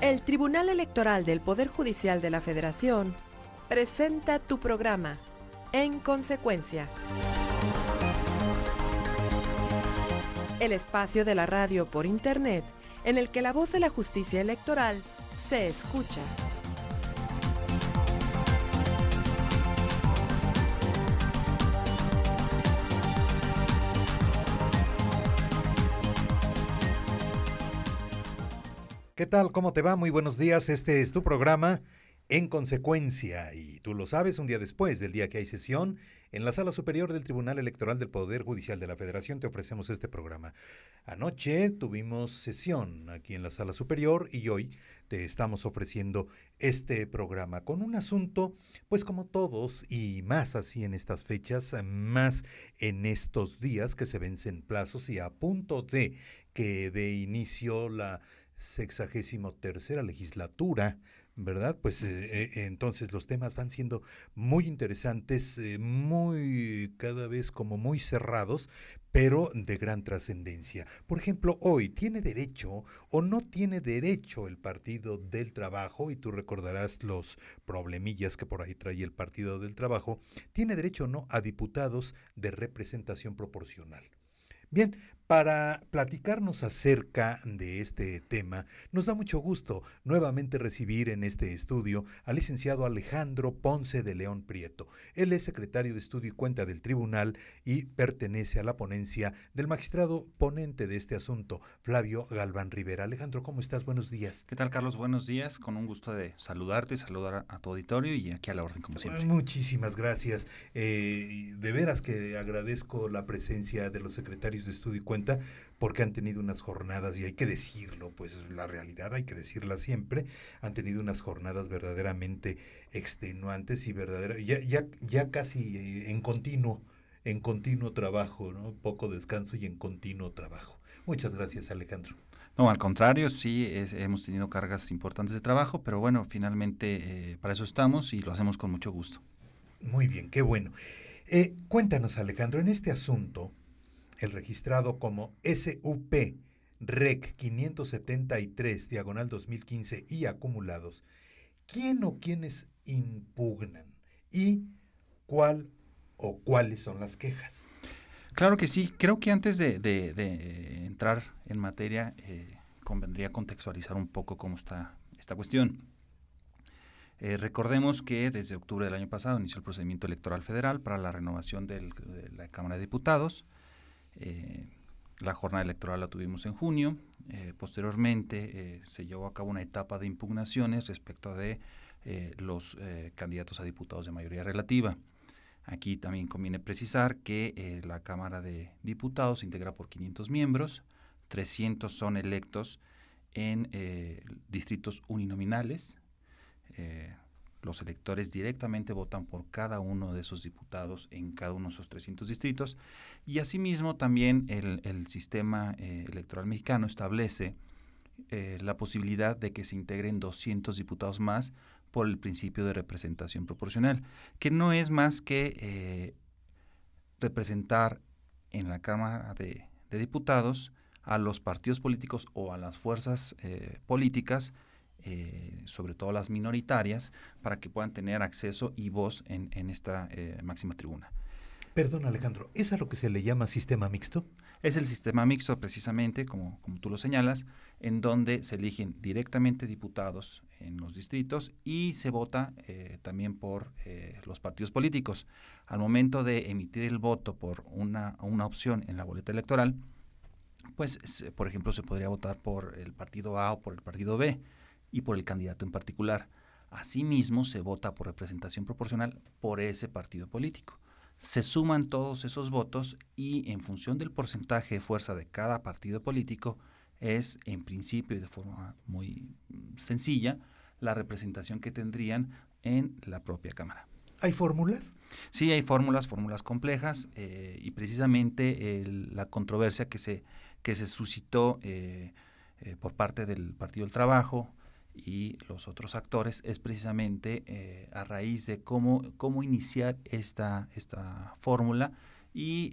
El Tribunal Electoral del Poder Judicial de la Federación presenta tu programa, En Consecuencia. El espacio de la radio por Internet en el que la voz de la justicia electoral se escucha. ¿Qué tal? ¿Cómo te va? Muy buenos días. Este es tu programa En Consecuencia. Y tú lo sabes, un día después del día que hay sesión, en la Sala Superior del Tribunal Electoral del Poder Judicial de la Federación te ofrecemos este programa. Anoche tuvimos sesión aquí en la Sala Superior y hoy te estamos ofreciendo este programa con un asunto, pues como todos y más así en estas fechas, más en estos días que se vencen plazos y a punto de que dé inicio la 63ª legislatura, ¿verdad? Pues entonces los temas van siendo muy interesantes, muy cada vez como muy cerrados, pero de gran trascendencia. Por ejemplo, hoy, ¿tiene derecho o no tiene derecho el Partido del Trabajo? Y tú recordarás los problemillas que por ahí trae el Partido del Trabajo. ¿Tiene derecho o no a diputados de representación proporcional? Bien, para platicarnos acerca de este tema, nos da mucho gusto nuevamente recibir en este estudio al licenciado Alejandro Ponce de León Prieto. Él es secretario de Estudio y Cuenta del Tribunal y pertenece a la ponencia del magistrado ponente de este asunto, Flavio Galván Rivera. Alejandro, ¿cómo estás? Buenos días. ¿Qué tal, Carlos? Buenos días. Con un gusto de saludarte, saludar a tu auditorio y aquí a la orden, como siempre. Muchísimas gracias. De veras que agradezco la presencia de los secretarios de Estudio y Cuenta porque han tenido unas jornadas, y hay que decirlo, pues la realidad hay que decirla siempre, han tenido unas jornadas verdaderamente extenuantes y ya casi en continuo trabajo, ¿no? Poco descanso y en continuo trabajo. Muchas gracias, Alejandro. No, al contrario, sí, hemos tenido cargas importantes de trabajo, pero bueno, finalmente para eso estamos y lo hacemos con mucho gusto. Muy bien, qué bueno. Cuéntanos, Alejandro, en este asunto, el registrado como SUP REC 573, diagonal 2015 y acumulados, ¿quién o quiénes impugnan? ¿Y cuál o cuáles son las quejas? Claro que sí. Creo que antes de entrar en materia, convendría contextualizar un poco cómo está esta cuestión. Recordemos que desde octubre del año pasado inició el procedimiento electoral federal para la renovación de la Cámara de Diputados. La jornada electoral la tuvimos en junio. Posteriormente se llevó a cabo una etapa de impugnaciones respecto de los candidatos a diputados de mayoría relativa. Aquí también conviene precisar que la Cámara de Diputados se integra por 500 miembros, 300 son electos en distritos uninominales. Los electores directamente votan por cada uno de esos diputados en cada uno de esos 300 distritos, y asimismo también el sistema electoral mexicano establece la posibilidad de que se integren 200 diputados más por el principio de representación proporcional, que no es más que representar en la Cámara de Diputados a los partidos políticos o a las fuerzas políticas, sobre todo las minoritarias, para que puedan tener acceso y voz en esta máxima tribuna. Perdón, Alejandro, ¿es a lo que se le llama sistema mixto? Es el sistema mixto, precisamente, como tú lo señalas, en donde se eligen directamente diputados en los distritos y se vota también por los partidos políticos. Al momento de emitir el voto por una opción en la boleta electoral, pues, por ejemplo, se podría votar por el partido A o por el partido B y por el candidato en particular. Asimismo, se vota por representación proporcional por ese partido político. Se suman todos esos votos y en función del porcentaje de fuerza de cada partido político es, en principio y de forma muy sencilla, la representación que tendrían en la propia Cámara. ¿Hay fórmulas? Sí, hay fórmulas complejas, y precisamente la controversia que se suscitó por parte del Partido del Trabajo y los otros actores es precisamente a raíz de cómo iniciar esta fórmula y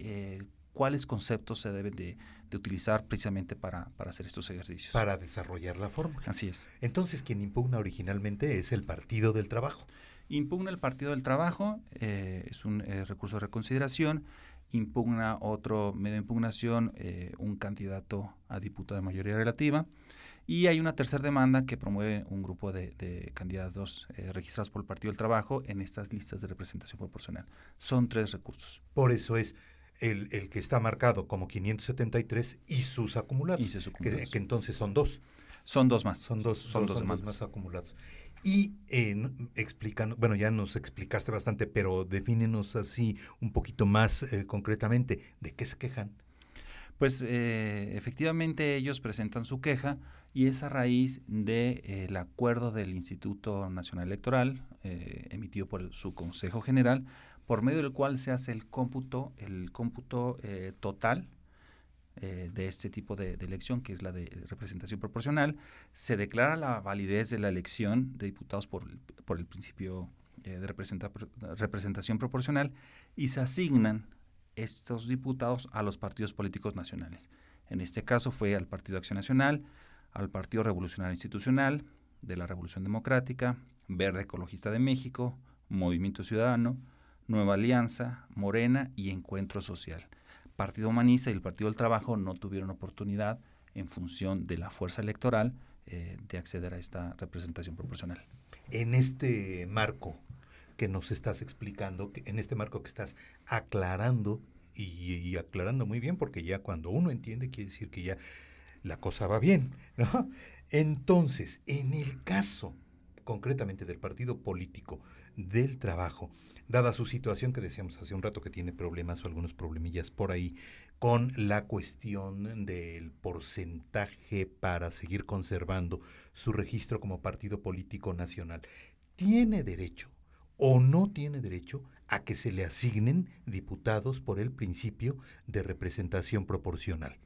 cuáles conceptos se deben de utilizar precisamente para hacer estos ejercicios. Para desarrollar la fórmula. Así es. Entonces, quien impugna originalmente es el Partido del Trabajo. Impugna el Partido del Trabajo, es un recurso de reconsideración. Impugna otro medio de impugnación, un candidato a diputado de mayoría relativa. Y hay una tercera demanda que promueve un grupo de candidatos registrados por el Partido del Trabajo en estas listas de representación proporcional. Son 3 recursos. Por eso es el que está marcado como 573 y sus acumulados. Que entonces son 2. Son 2 más. Son dos más acumulados. Y explicando, bueno, ya nos explicaste bastante, pero defínenos así un poquito más concretamente, ¿de qué se quejan? Pues efectivamente ellos presentan su queja y es a raíz del acuerdo del Instituto Nacional Electoral emitido por su Consejo General, por medio del cual se hace el cómputo total de este tipo de elección, que es la de representación proporcional. Se declara la validez de la elección de diputados por el principio de representación proporcional y se asignan estos diputados a los partidos políticos nacionales. En este caso fue al Partido Acción Nacional, al Partido Revolucionario Institucional, de la Revolución Democrática, Verde Ecologista de México, Movimiento Ciudadano, Nueva Alianza, Morena y Encuentro Social. Partido Humanista y el Partido del Trabajo no tuvieron oportunidad, en función de la fuerza electoral, de acceder a esta representación proporcional. En este marco que nos estás explicando, en este marco que estás aclarando, y aclarando muy bien, porque ya cuando uno entiende quiere decir que ya la cosa va bien, ¿no? Entonces, en el caso concretamente del Partido Político del Trabajo, dada su situación que decíamos hace un rato que tiene problemas o algunos problemillas por ahí, con la cuestión del porcentaje para seguir conservando su registro como partido político nacional, ¿tiene derecho o no tiene derecho a que se le asignen diputados por el principio de representación proporcional?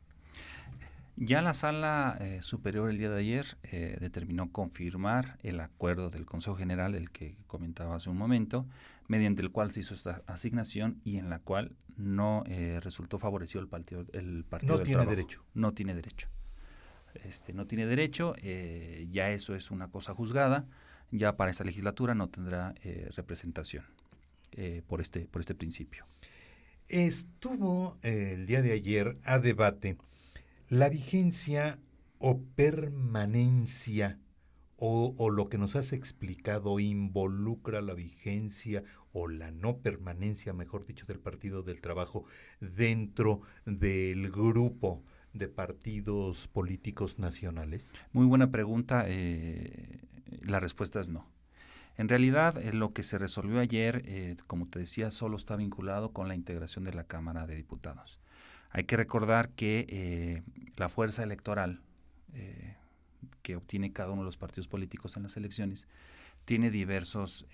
Ya la Sala Superior el día de ayer determinó confirmar el acuerdo del Consejo General, el que comentaba hace un momento, mediante el cual se hizo esta asignación y en la cual no resultó favorecido el Partido del Trabajo. Derecho. No tiene derecho. No tiene derecho, ya eso es una cosa juzgada, ya para esta legislatura no tendrá representación por este principio. Estuvo el día de ayer a debate la vigencia o permanencia o lo que nos has explicado involucra la vigencia o la no permanencia, mejor dicho, del Partido del Trabajo dentro del grupo de partidos políticos nacionales? Muy buena pregunta. La respuesta es no. En realidad, lo que se resolvió ayer, como te decía, solo está vinculado con la integración de la Cámara de Diputados. Hay que recordar que la fuerza electoral que obtiene cada uno de los partidos políticos en las elecciones tiene diversas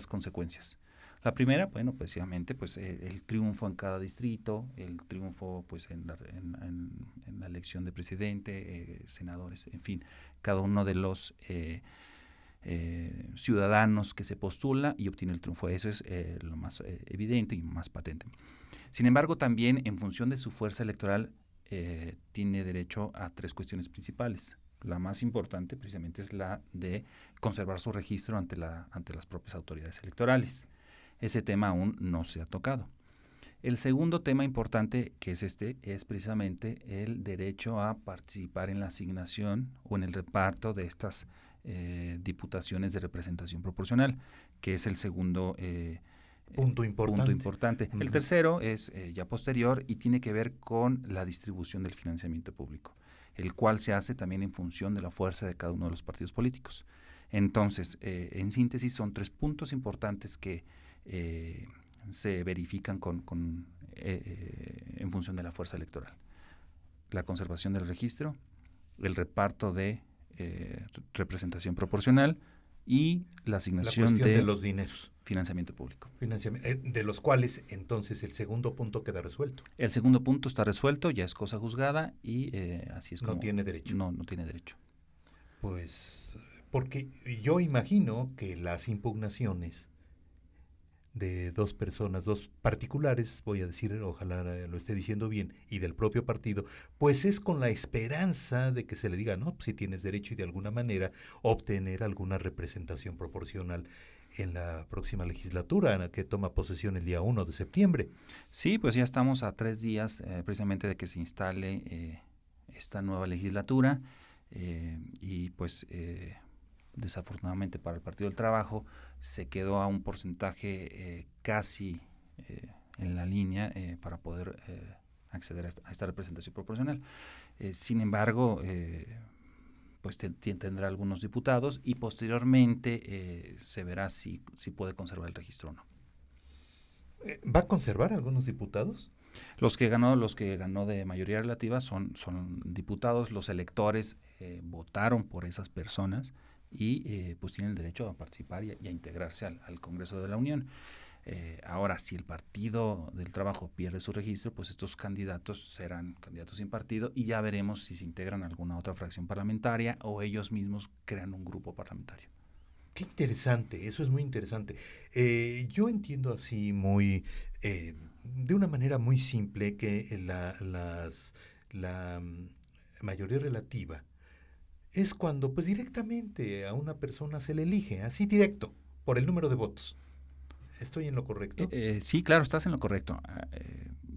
consecuencias. La primera, bueno, precisamente, pues el triunfo en cada distrito, el triunfo pues en la elección de presidente, senadores, en fin, cada uno de los ciudadanos que se postula y obtiene el triunfo. Eso es lo más evidente y más patente. Sin embargo, también en función de su fuerza electoral tiene derecho a 3 cuestiones principales. La más importante precisamente es la de conservar su registro ante las propias autoridades electorales. Ese tema aún no se ha tocado. El segundo tema importante, que es es precisamente el derecho a participar en la asignación o en el reparto de estas diputaciones de representación proporcional, que es el segundo punto importante. El tercero es ya posterior y tiene que ver con la distribución del financiamiento público, el cual se hace también en función de la fuerza de cada uno de los partidos políticos. Entonces, en síntesis, son 3 puntos importantes que se verifican en función de la fuerza electoral: la conservación del registro, el reparto de representación proporcional y la asignación de los dineros. Financiamiento público. De los cuales, entonces, el segundo punto queda resuelto. El segundo punto está resuelto, ya es cosa juzgada y así es como... No tiene derecho. No tiene derecho. Pues, porque yo imagino que las impugnaciones de dos personas, dos particulares, voy a decir, ojalá lo esté diciendo bien, y del propio partido, pues es con la esperanza de que se le diga, no, si tienes derecho y de alguna manera obtener alguna representación proporcional en la próxima legislatura, en la que toma posesión el día 1 de septiembre. Sí, pues ya estamos a 3 días precisamente de que se instale esta nueva legislatura y pues desafortunadamente para el Partido del Trabajo se quedó a un porcentaje casi en la línea para poder acceder a esta representación proporcional. Sin embargo, pues tendrá algunos diputados y posteriormente se verá si puede conservar el registro o no. ¿Va a conservar algunos diputados? Los que ganó de mayoría relativa son diputados. Los electores votaron por esas personas y pues tienen el derecho a participar y a integrarse al Congreso de la Unión. Ahora, si el Partido del Trabajo pierde su registro, pues estos candidatos serán candidatos sin partido y ya veremos si se integran a alguna otra fracción parlamentaria o ellos mismos crean un grupo parlamentario. Qué interesante, eso es muy interesante. Yo entiendo así de una manera muy simple que la mayoría relativa es cuando pues directamente a una persona se le elige, así directo, por el número de votos. ¿Estoy en lo correcto? Sí, claro, estás en lo correcto.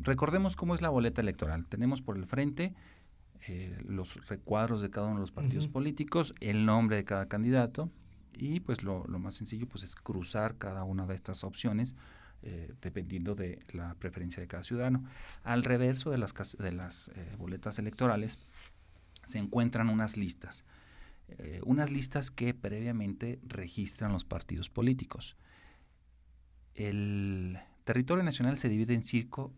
Recordemos cómo es la boleta electoral. Tenemos por el frente los recuadros de cada uno de los partidos políticos, el nombre de cada candidato y pues lo más sencillo pues es cruzar cada una de estas opciones dependiendo de la preferencia de cada ciudadano. Al reverso de las boletas electorales se encuentran unas listas que previamente registran los partidos políticos. El territorio nacional se divide en 5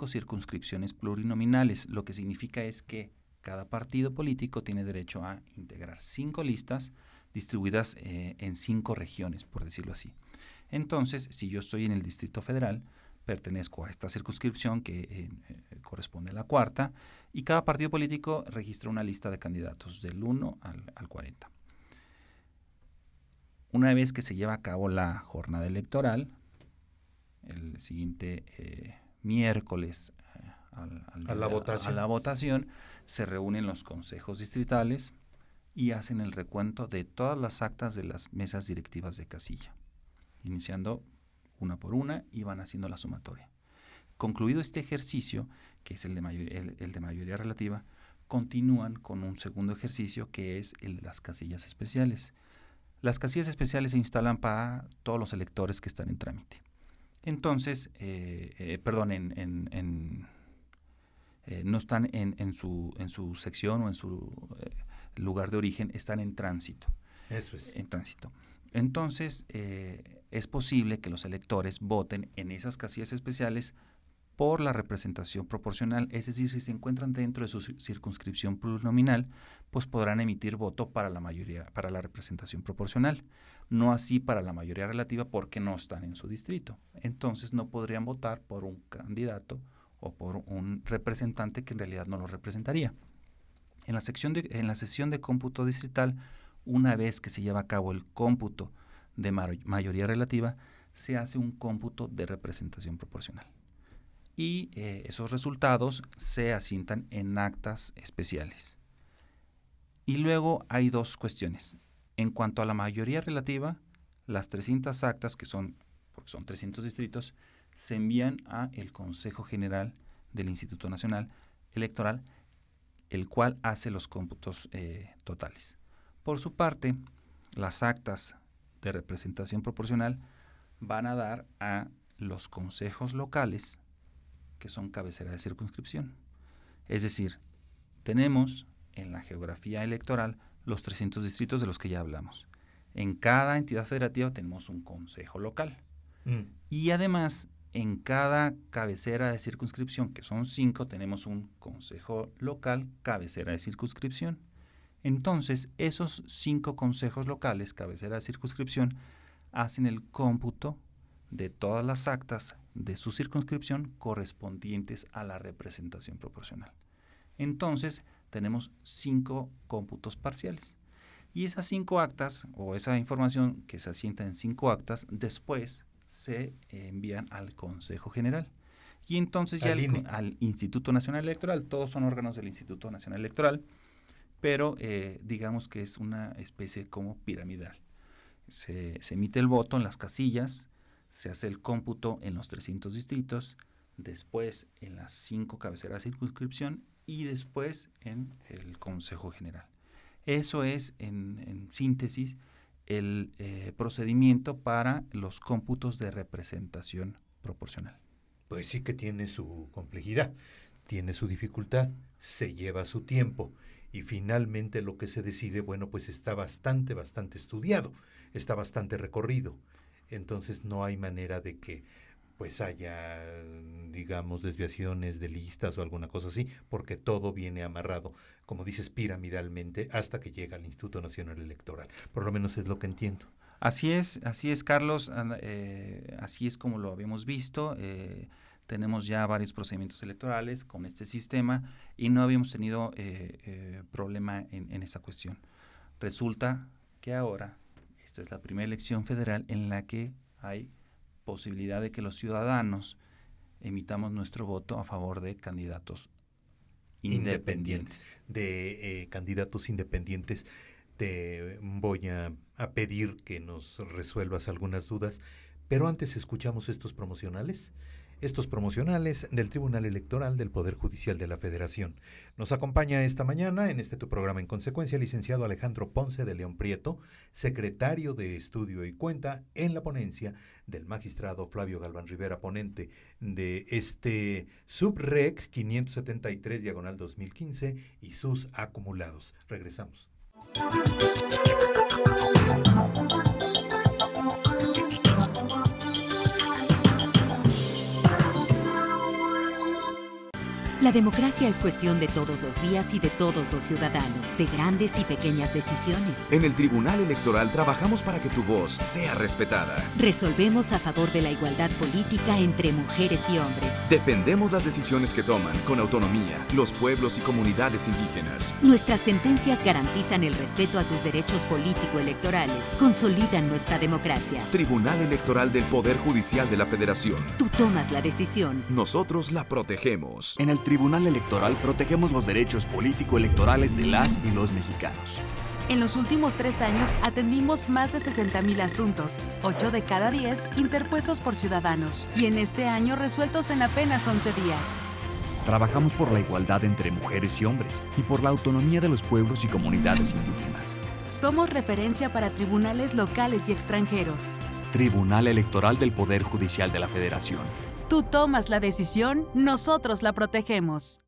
circunscripciones plurinominales, lo que significa es que cada partido político tiene derecho a integrar 5 listas distribuidas en 5 regiones, por decirlo así. Entonces, si yo estoy en el Distrito Federal, pertenezco a esta circunscripción que corresponde a la 4ª, y cada partido político registra una lista de candidatos del 1 al 40. Una vez que se lleva a cabo la jornada electoral, el siguiente miércoles a la votación, se reúnen los consejos distritales y hacen el recuento de todas las actas de las mesas directivas de casilla, iniciando una por una y van haciendo la sumatoria. Concluido este ejercicio, que es el de mayoría relativa, continúan con un segundo ejercicio que es el de las casillas especiales. Las casillas especiales se instalan para todos los electores que están en trámite. Entonces, no están en su sección o en su lugar de origen, están en tránsito. Eso es. En tránsito. Entonces, es posible que los electores voten en esas casillas especiales por la representación proporcional, es decir, si se encuentran dentro de su circunscripción plurinominal, pues podrán emitir voto para la representación proporcional, no así para la mayoría relativa porque no están en su distrito. Entonces no podrían votar por un candidato o por un representante que en realidad no lo representaría. En la sesión de cómputo distrital, una vez que se lleva a cabo el cómputo de mayoría relativa, se hace un cómputo de representación proporcional. Y esos resultados se asientan en actas especiales. Y luego hay 2 cuestiones. En cuanto a la mayoría relativa, las 300 actas, porque son 300 distritos, se envían a el Consejo General del Instituto Nacional Electoral, el cual hace los cómputos totales. Por su parte, las actas de representación proporcional van a dar a los consejos locales, que son cabecera de circunscripción. Es decir, tenemos en la geografía electoral los 300 distritos de los que ya hablamos. En cada entidad federativa tenemos un consejo local. Y además, en cada cabecera de circunscripción, que son 5, tenemos un consejo local cabecera de circunscripción. Entonces, esos 5 consejos locales cabecera de circunscripción hacen el cómputo de todas las actas de su circunscripción correspondientes a la representación proporcional. Entonces, tenemos 5 cómputos parciales. Y esas 5 actas, o esa información que se asienta en 5 actas, después se envían al Consejo General. Y entonces ya al Instituto Nacional Electoral, todos son órganos del Instituto Nacional Electoral, pero digamos que es una especie como piramidal. Se emite el voto en las casillas, se hace el cómputo en los 300 distritos, después en las 5 cabeceras de circunscripción y después en el Consejo General. Eso es, en síntesis, el procedimiento para los cómputos de representación proporcional. Pues sí que tiene su complejidad, tiene su dificultad, se lleva su tiempo y finalmente lo que se decide, bueno, pues está bastante estudiado, está bastante recorrido. Entonces no hay manera de que pues haya, digamos, desviaciones de listas o alguna cosa así, porque todo viene amarrado, como dices, piramidalmente hasta que llega al Instituto Nacional Electoral. Por lo menos es lo que entiendo. Así es, Carlos, así es como lo habíamos visto. Tenemos ya varios procedimientos electorales con este sistema y no habíamos tenido problema en esa cuestión. Resulta que ahora esta es la primera elección federal en la que hay posibilidad de que los ciudadanos emitamos nuestro voto a favor de candidatos independientes. De candidatos independientes. Te voy a pedir que nos resuelvas algunas dudas, pero antes escuchamos estos promocionales del Tribunal Electoral del Poder Judicial de la Federación. Nos acompaña esta mañana en tu programa En Consecuencia el licenciado Alejandro Ponce de León Prieto, secretario de Estudio y Cuenta en la ponencia del magistrado Flavio Galván Rivera, ponente de este SUBREC 573/2015 y sus acumulados. Regresamos. La democracia es cuestión de todos los días y de todos los ciudadanos, de grandes y pequeñas decisiones. En el Tribunal Electoral trabajamos para que tu voz sea respetada. Resolvemos a favor de la igualdad política entre mujeres y hombres. Defendemos las decisiones que toman con autonomía los pueblos y comunidades indígenas. Nuestras sentencias garantizan el respeto a tus derechos político-electorales, consolidan nuestra democracia. Tribunal Electoral del Poder Judicial de la Federación. Tú tomas la decisión. Nosotros la protegemos. En el Tribunal Electoral protegemos los derechos político-electorales de las y los mexicanos. En los últimos 3 años atendimos más de 60,000 asuntos, 8 de cada 10 interpuestos por ciudadanos, y en este año resueltos en apenas 11 días. Trabajamos por la igualdad entre mujeres y hombres y por la autonomía de los pueblos y comunidades indígenas. Somos referencia para tribunales locales y extranjeros. Tribunal Electoral del Poder Judicial de la Federación. Tú tomas la decisión, nosotros la protegemos.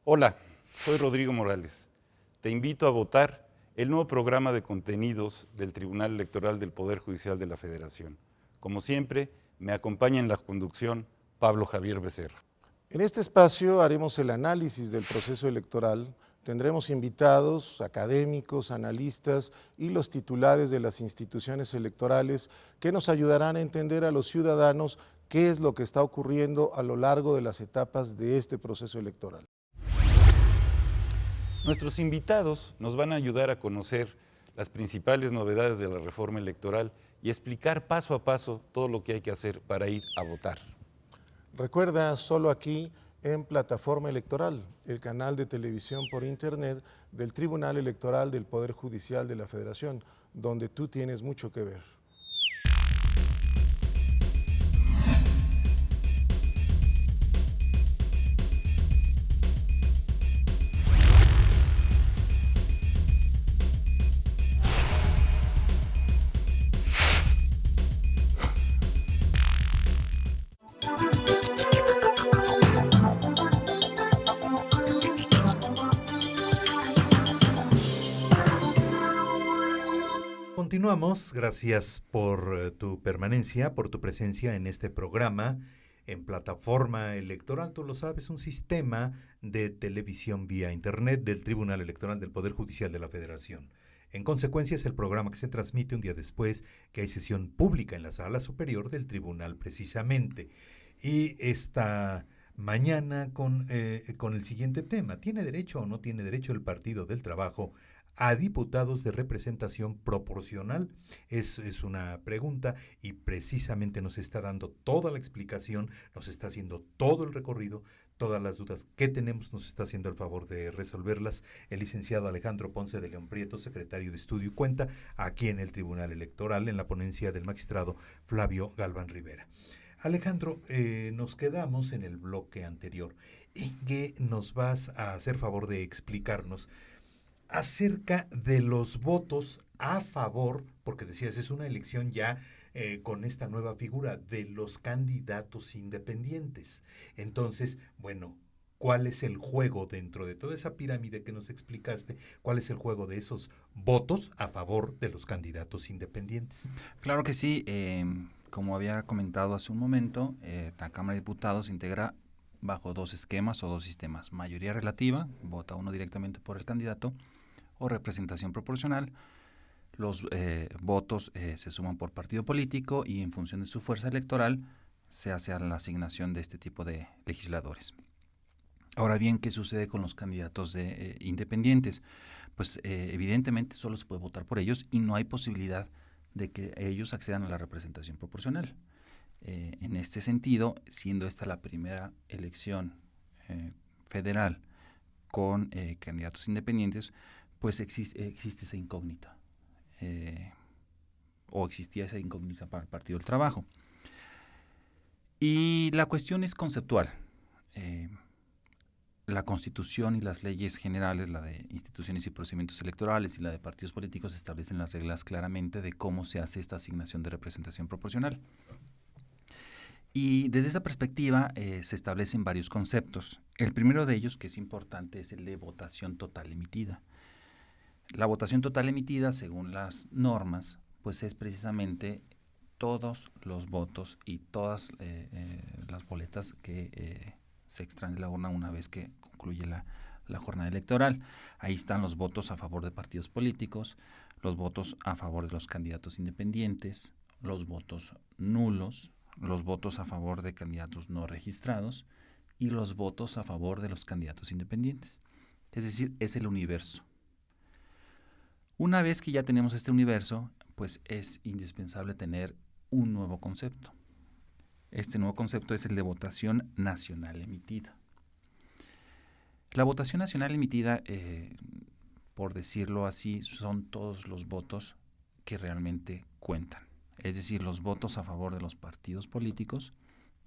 Hola, soy Rodrigo Morales. Te invito a votar el nuevo programa de contenidos del Tribunal Electoral del Poder Judicial de la Federación. Como siempre, me acompaña en la conducción Pablo Javier Becerra. En este espacio haremos el análisis del proceso electoral. Tendremos invitados, académicos, analistas y los titulares de las instituciones electorales que nos ayudarán a entender a los ciudadanos qué es lo que está ocurriendo a lo largo de las etapas de este proceso electoral. Nuestros invitados nos van a ayudar a conocer las principales novedades de la reforma electoral y explicar paso a paso todo lo que hay que hacer para ir a votar. Recuerda, solo aquí en Plataforma Electoral, el canal de televisión por internet del Tribunal Electoral del Poder Judicial de la Federación, donde tú tienes mucho que ver. Continuamos, gracias por tu permanencia, por tu presencia en este programa en plataforma electoral, tú lo sabes, un sistema de televisión vía Internet del Tribunal Electoral del Poder Judicial de la Federación. En consecuencia, es el programa que se transmite un día después que hay sesión pública en la Sala Superior del Tribunal precisamente. Y esta mañana con el siguiente tema: ¿tiene derecho o no tiene derecho el Partido del Trabajo a diputados de representación proporcional? Es una pregunta y precisamente nos está dando toda la explicación, nos está haciendo todo el recorrido, todas las dudas que tenemos, nos está haciendo el favor de resolverlas el licenciado Alejandro Ponce de León Prieto, secretario de Estudio y Cuenta, aquí en el Tribunal Electoral, en la ponencia del magistrado Flavio Galván Rivera. Alejandro, nos quedamos en el bloque anterior en que nos vas a hacer favor de explicarnos acerca de los votos a favor, porque decías, es una elección ya con esta nueva figura de los candidatos independientes. Entonces, bueno, ¿cuál es el juego dentro de toda esa pirámide que nos explicaste? ¿Cuál es el juego de esos votos a favor de los candidatos independientes? Claro que sí. Como había comentado hace un momento, la Cámara de Diputados se integra bajo dos esquemas o dos sistemas: mayoría relativa, vota uno directamente por el candidato, o representación proporcional. Los votos se suman por partido político y en función de su fuerza electoral se hace la asignación de este tipo de legisladores. Ahora bien, ¿qué sucede con los candidatos independientes? Pues evidentemente solo se puede votar por ellos y no hay posibilidad de que ellos accedan a la representación proporcional. En este sentido, siendo esta la primera elección federal con candidatos independientes, pues existe esa incógnita, o existía esa incógnita para el Partido del Trabajo. Y la cuestión es conceptual. La Constitución y las leyes generales, la de instituciones y procedimientos electorales y la de partidos políticos, establecen las reglas claramente de cómo se hace esta asignación de representación proporcional. Y desde esa perspectiva se establecen varios conceptos. El primero de ellos, que es importante, es el de votación total emitida. La votación total emitida, según las normas, pues es precisamente todos los votos y todas las boletas que se extraen de la urna una vez que concluye la jornada electoral. Ahí están los votos a favor de partidos políticos, los votos a favor de los candidatos independientes, los votos nulos, los votos a favor de candidatos no registrados y los votos a favor de los candidatos independientes. Es decir, es el universo. Una vez que ya tenemos este universo, pues es indispensable tener un nuevo concepto. Este nuevo concepto es el de votación nacional emitida. La votación nacional emitida, por decirlo así, son todos los votos que realmente cuentan. Es decir, los votos a favor de los partidos políticos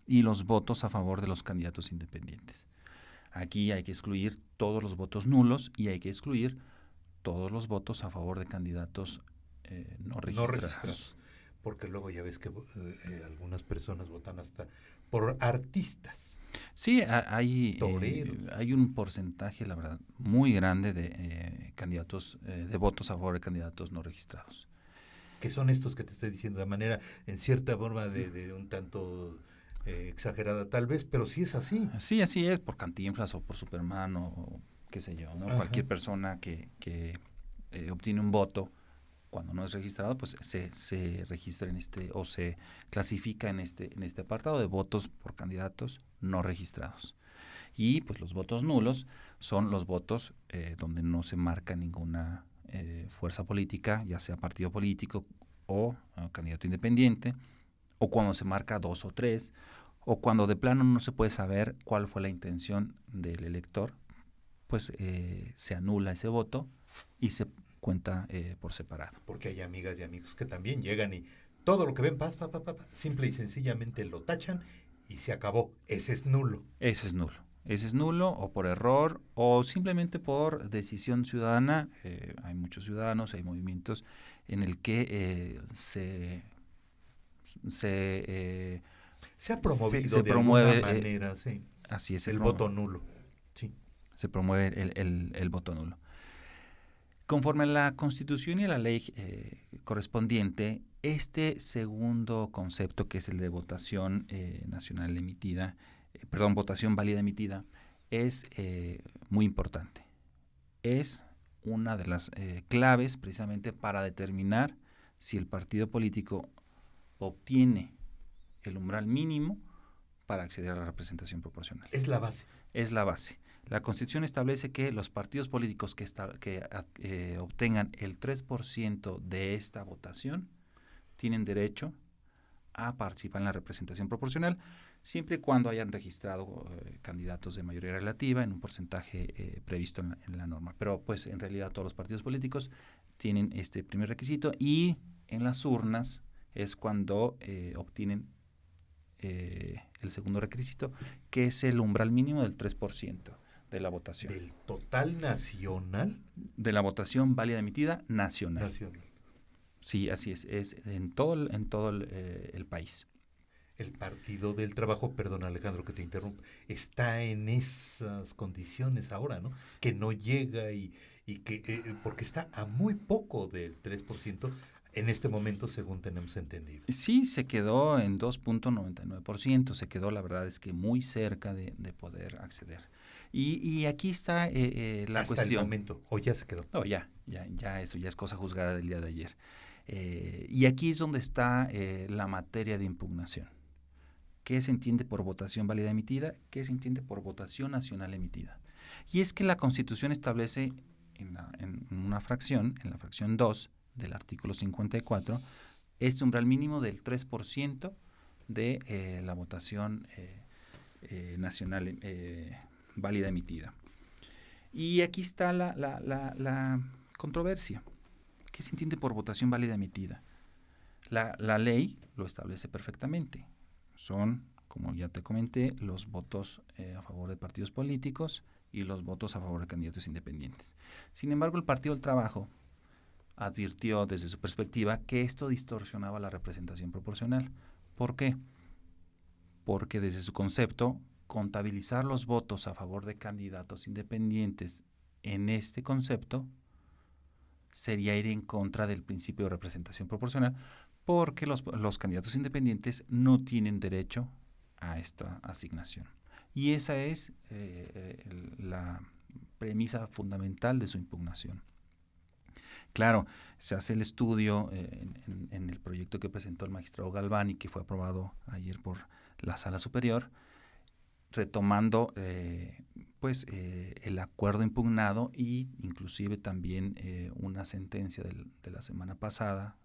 y los votos a favor de los candidatos independientes. Aquí hay que excluir todos los votos nulos y hay que excluir todos los votos a favor de candidatos no registrados. Porque luego ya ves que algunas personas votan hasta por artistas. Sí, hay un porcentaje, la verdad, muy grande de candidatos, de votos a favor de candidatos no registrados. Que son estos que te estoy diciendo de manera, en cierta forma, de un tanto exagerada tal vez, pero sí es así. Sí, así es, por Cantinflas o por Superman o qué sé yo, ¿no? Cualquier persona que obtiene un voto cuando no es registrado, pues se registra en o se clasifica en este apartado de votos por candidatos no registrados. Y pues los votos nulos son los votos donde no se marca ninguna fuerza política, ya sea partido político o candidato independiente, o cuando se marca 2 o 3, o cuando de plano no se puede saber cuál fue la intención del elector, pues se anula ese voto y se cuenta por separado. Porque hay amigas y amigos que también llegan y todo lo que ven, simple y sencillamente lo tachan y se acabó. Ese es nulo. Ese es nulo, o por error, o simplemente por decisión ciudadana. Hay muchos ciudadanos, hay movimientos en el que se ha promovido se de promueve, alguna manera, sí. Así es. El voto nulo. Sí. Se promueve el voto nulo. Conforme a la Constitución y a la ley correspondiente, este segundo concepto, que es el de votación nacional emitida, votación válida emitida, es muy importante. Es una de las claves precisamente para determinar si el partido político obtiene el umbral mínimo para acceder a la representación proporcional. Es la base. Es la base. La Constitución establece que los partidos políticos que obtengan el 3% de esta votación tienen derecho a participar en la representación proporcional, siempre y cuando hayan registrado candidatos de mayoría relativa en un porcentaje previsto en la norma. Pero pues en realidad todos los partidos políticos tienen este primer requisito, y en las urnas es cuando obtienen el segundo requisito, que es el umbral mínimo del 3% de la votación. ¿Del total nacional? De la votación válida emitida nacional. Nacional. Sí, así es en todo el país. El Partido del Trabajo, perdón Alejandro que te interrumpa, está en esas condiciones ahora, ¿no? Que no llega y que porque está a muy poco del 3% en este momento, según tenemos entendido. Sí, se quedó en 2.99%, se quedó, la verdad es que muy cerca de poder acceder. Y aquí está la hasta cuestión. El momento, o ya se quedó. No, ya, eso ya es cosa juzgada del día de ayer. Y aquí es donde está la materia de impugnación. ¿Qué se entiende por votación válida emitida? ¿Qué se entiende por votación nacional emitida? Y es que la Constitución establece en una fracción, en la fracción 2 del artículo 54, este umbral mínimo del 3% de la votación nacional válida emitida. Y aquí está la controversia. ¿Qué se entiende por votación válida emitida? La ley lo establece perfectamente. Son, como ya te comenté, los votos a favor de partidos políticos y los votos a favor de candidatos independientes. Sin embargo, el Partido del Trabajo advirtió desde su perspectiva que esto distorsionaba la representación proporcional. ¿Por qué? Porque desde su concepto, contabilizar los votos a favor de candidatos independientes en este concepto sería ir en contra del principio de representación proporcional, porque los candidatos independientes no tienen derecho a esta asignación. Y esa es la premisa fundamental de su impugnación. Claro, se hace el estudio en el proyecto que presentó el magistrado Galvani, que fue aprobado ayer por la Sala Superior, retomando el acuerdo impugnado y inclusive también una sentencia de la semana pasada,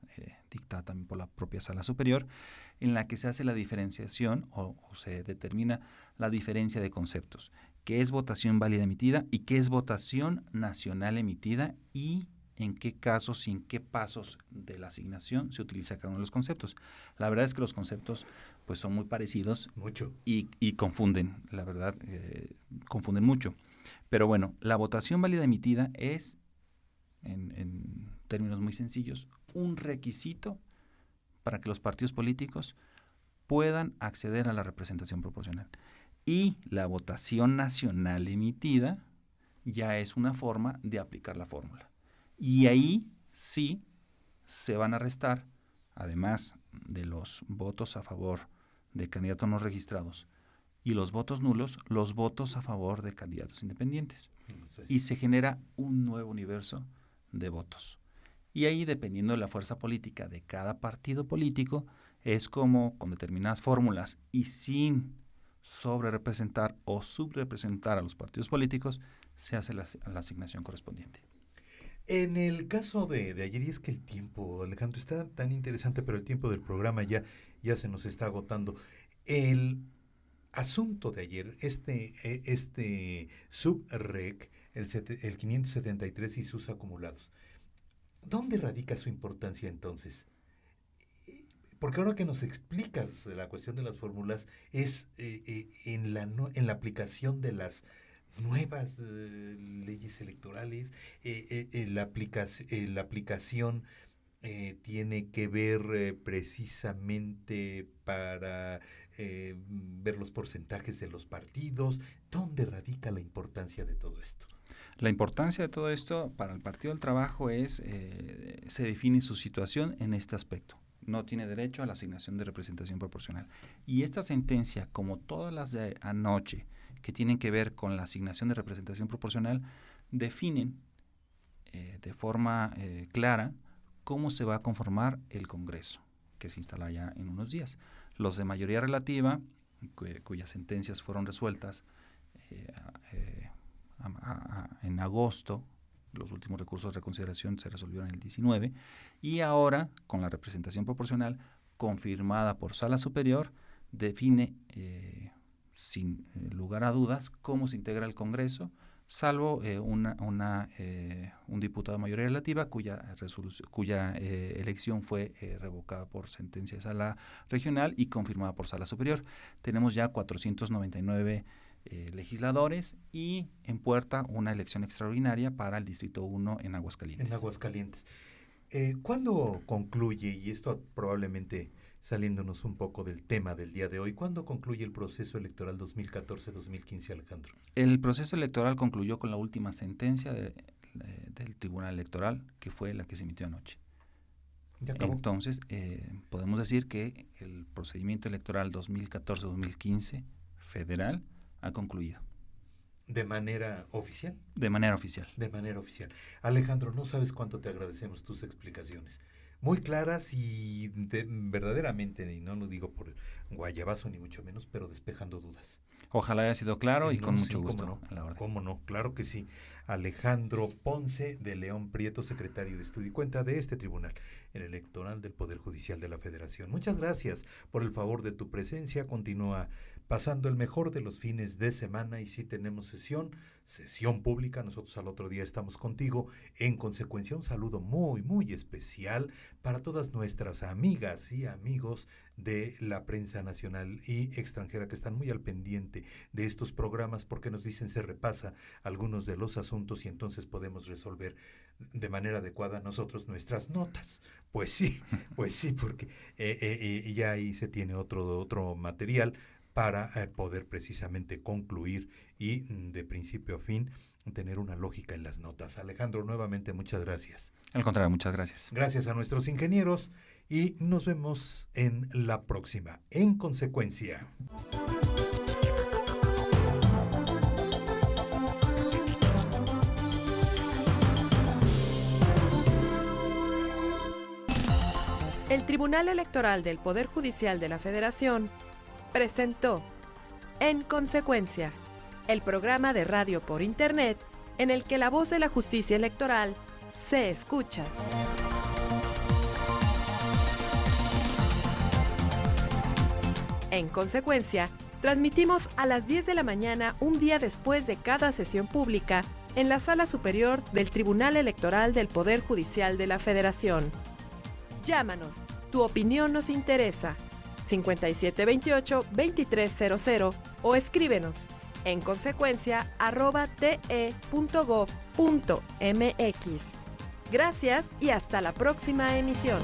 dictada también por la propia Sala Superior, en la que se hace la diferenciación o se determina la diferencia de conceptos, qué es votación válida emitida y qué es votación nacional emitida, y en qué casos y en qué pasos de la asignación se utiliza cada uno de los conceptos. La verdad es que los conceptos pues son muy parecidos. Mucho. Y confunden, la verdad, confunden mucho. Pero bueno, la votación válida emitida es, en términos muy sencillos, un requisito para que los partidos políticos puedan acceder a la representación proporcional. Y la votación nacional emitida ya es una forma de aplicar la fórmula. Y ahí sí se van a restar, además de los votos a favor de candidatos no registrados y los votos nulos, los votos a favor de candidatos independientes. Y se genera un nuevo universo de votos. Y ahí, dependiendo de la fuerza política de cada partido político, es como con determinadas fórmulas y sin sobrerepresentar o subrepresentar a los partidos políticos, se hace la asignación correspondiente. En el caso de ayer, y es que el tiempo, Alejandro, está tan interesante, pero el tiempo del programa ya se nos está agotando. El asunto de ayer, este subrec, el 573 y sus acumulados, ¿dónde radica su importancia entonces? Porque ahora que nos explicas la cuestión de las fórmulas, es en la aplicación de las nuevas leyes electorales, la aplicación tiene que ver precisamente para ver los porcentajes de los partidos. ¿Dónde radica la importancia de todo esto? La importancia de todo esto para el Partido del Trabajo es, se define su situación en este aspecto. No tiene derecho a la asignación de representación proporcional. Y esta sentencia, como todas las de anoche, que tienen que ver con la asignación de representación proporcional, definen de forma clara cómo se va a conformar el Congreso, que se instala ya en unos días. Los de mayoría relativa, cuyas sentencias fueron resueltas en agosto, los últimos recursos de reconsideración se resolvieron el 19, y ahora, con la representación proporcional confirmada por Sala Superior, define sin lugar a dudas cómo se integra el Congreso, salvo un diputado de mayoría relativa cuya elección fue revocada por sentencia de Sala Regional y confirmada por Sala Superior. Tenemos ya 499 legisladores y en puerta una elección extraordinaria para el Distrito 1 en Aguascalientes. En Aguascalientes. ¿Cuándo concluye, y esto probablemente saliéndonos un poco del tema del día de hoy, cuándo concluye el proceso electoral 2014-2015, Alejandro? El proceso electoral concluyó con la última sentencia del Tribunal Electoral, que fue la que se emitió anoche. Entonces, podemos decir que el procedimiento electoral 2014-2015 federal ha concluido. ¿De manera oficial? De manera oficial. De manera oficial. Alejandro, no sabes cuánto te agradecemos tus explicaciones. Muy claras y verdaderamente, y no lo digo por guayabazo ni mucho menos, pero despejando dudas. Ojalá haya sido claro y con mucho gusto. Cómo no, a la hora. Cómo no, claro que sí. Alejandro Ponce de León Prieto, secretario de Estudio y Cuenta de este tribunal, el electoral del Poder Judicial de la Federación. Muchas gracias por el favor de tu presencia. Continúa pasando el mejor de los fines de semana, y si tenemos sesión pública, nosotros al otro día estamos contigo. En consecuencia, un saludo muy, muy especial para todas nuestras amigas y amigos de la prensa nacional y extranjera que están muy al pendiente de estos programas, porque nos dicen se repasa algunos de los asuntos y entonces podemos resolver de manera adecuada nosotros nuestras notas. Pues sí, porque ya ahí se tiene otro material para poder precisamente concluir y de principio a fin tener una lógica en las notas. Alejandro, nuevamente muchas gracias. Al contrario, muchas gracias. Gracias a nuestros ingenieros y nos vemos en la próxima. En consecuencia. El Tribunal Electoral del Poder Judicial de la Federación presentó En Consecuencia, el programa de radio por Internet en el que la voz de la justicia electoral se escucha. En Consecuencia, transmitimos a las 10 de la mañana un día después de cada sesión pública en la Sala Superior del Tribunal Electoral del Poder Judicial de la Federación. Llámanos, tu opinión nos interesa. 5728-2300 o escríbenos en consecuencia@te.gov.mx. Gracias y hasta la próxima emisión.